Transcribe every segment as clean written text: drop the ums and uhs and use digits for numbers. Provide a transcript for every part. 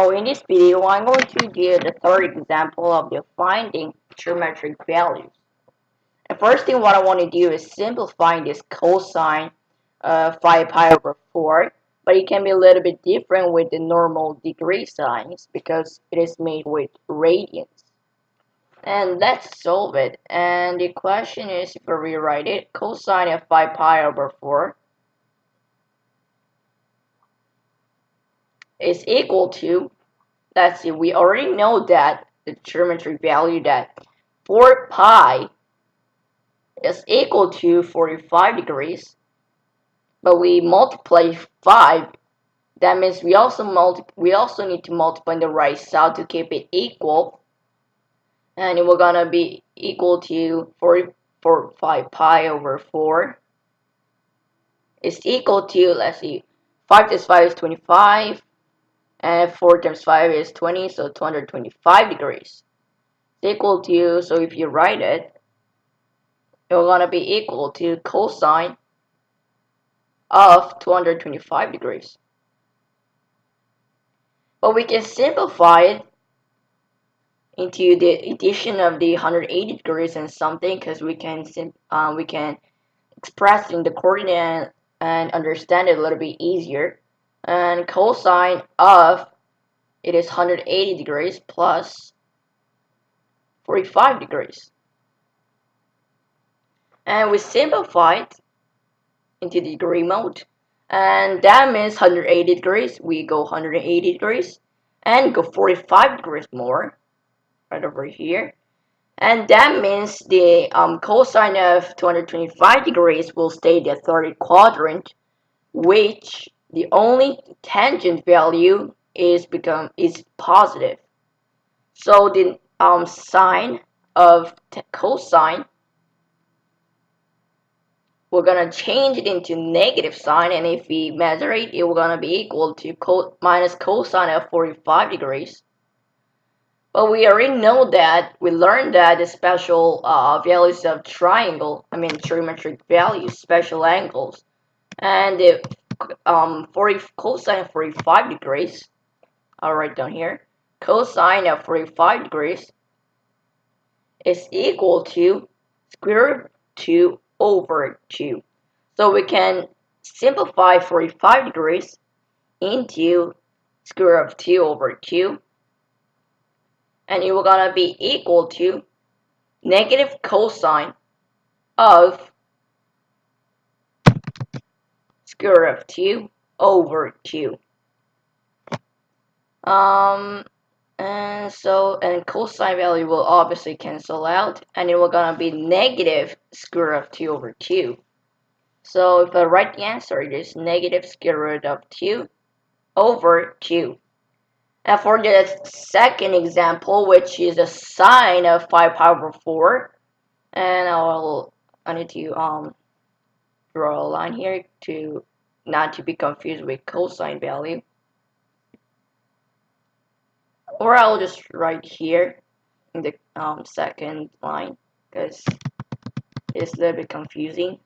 So in this video, I'm going to do the third example of the finding geometric values. The first thing what I want to do is simplifying this cosine of 5 pi over 4, but it can be a little bit different with the normal degree signs because it is made with radians. And let's solve it. And the question is, if we rewrite it, cosine of 5 pi over 4 is equal to, let's see, we already know that the geometric value that 4 pi is equal to 45 degrees, but we multiply 5. That means we also need to multiply the right side to keep it equal, and it will gonna be equal to 5 pi over 4 is equal to, let's see, 5 times 5 is 25, and 4 times 5 is 20, so 225 degrees. It's equal to, so if you write it, it's gonna be equal to cosine of 225 degrees. But we can simplify it into the addition of the 180 degrees and something, because we can express it in the coordinate and understand it a little bit easier. And cosine of it is 180 degrees plus 45 degrees. And we simplify it into the degree mode. And that means 180 degrees. We go 180 degrees and go 45 degrees more right over here. And that means the cosine of 225 degrees will stay in the third quadrant, which the only tangent value is positive. So the sign of cosine, we're gonna change it into negative sign, and if we measure it, it will gonna be equal to minus cosine of 45 degrees. But we already know that, we learned that the special values of geometric values, special angles, and the cosine of 45 degrees, I'll write down here, cosine of 45 degrees is equal to square root of 2 over 2. So we can simplify 45 degrees into square root of 2 over 2, and it will gonna be equal to negative cosine of square root of 2 over 2. And cosine value will obviously cancel out, and it will gonna be negative square root of 2 over 2. So if I write the answer, it is negative square root of 2 over 2. And for the second example, which is a sine of 5 pi over 4, and I need to draw a line here to not to be confused with cosine value. Or I'll just write here in the second line, because it's a little bit confusing.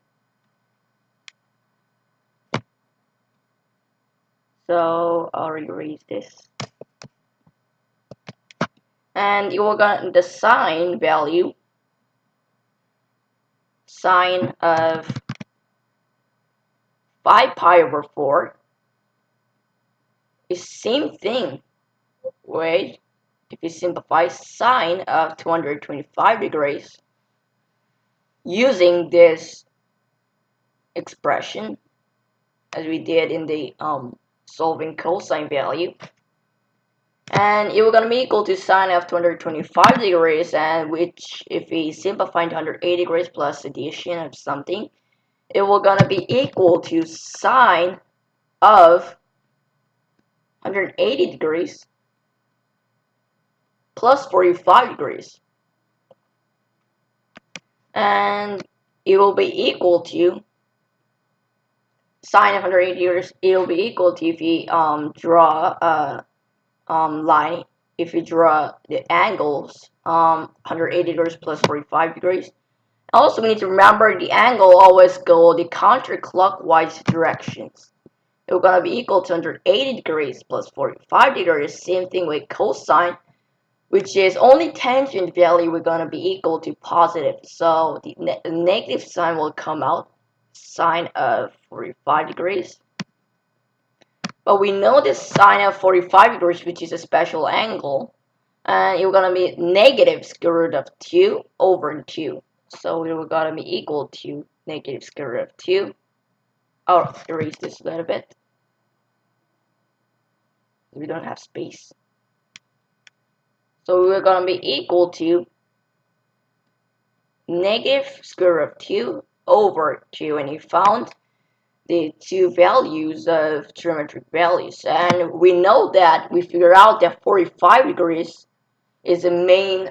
So I'll erase this. And you will get the sine value, sine of 5 pi over 4 is same thing with, if you simplify, sine of 225 degrees using this expression as we did in the solving cosine value. And it will gonna be equal to sine of 225 degrees, and which, if we simplify into 180 degrees plus addition of something, it will gonna be equal to sine of 180 degrees plus 45 degrees. And it will be equal to sine of 180 degrees. It will be equal to, if you draw a line, if you draw the angles, 180 degrees plus 45 degrees. Also, we need to remember the angle always go the counterclockwise directions. It's gonna be equal to 180 degrees plus 45 degrees. Same thing with cosine, which is only tangent value we're gonna be equal to positive. So the negative sign will come out, sine of 45 degrees. But we know this sine of 45 degrees, which is a special angle, and it's gonna be negative square root of 2 over 2. So we're gonna be equal to negative square root of 2. I'll erase this a little bit. We don't have space. So we're gonna be equal to negative square root of 2 over 2, and you found the two values of trigonometric values, and we know that we figure out that 45 degrees is the main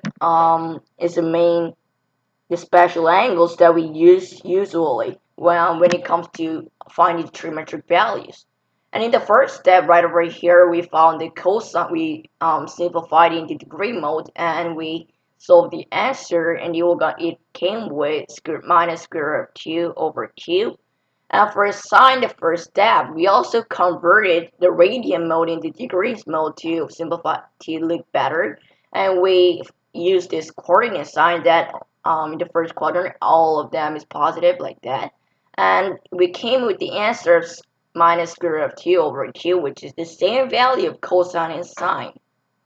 the special angles that we use usually when it comes to finding trigonometric values. And in the first step, right over here, we found the cosine. We simplified into degree mode, and we solved the answer, and it came with minus square root of 2 over 2. And for sine, the first step, we also converted the radian mode into degrees mode to simplify, to look better. And we use this coordinate sign that in the first quadrant, all of them is positive like that. And we came with the answer of minus square root of 2 over 2, which is the same value of cosine and sine.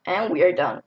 And we are done.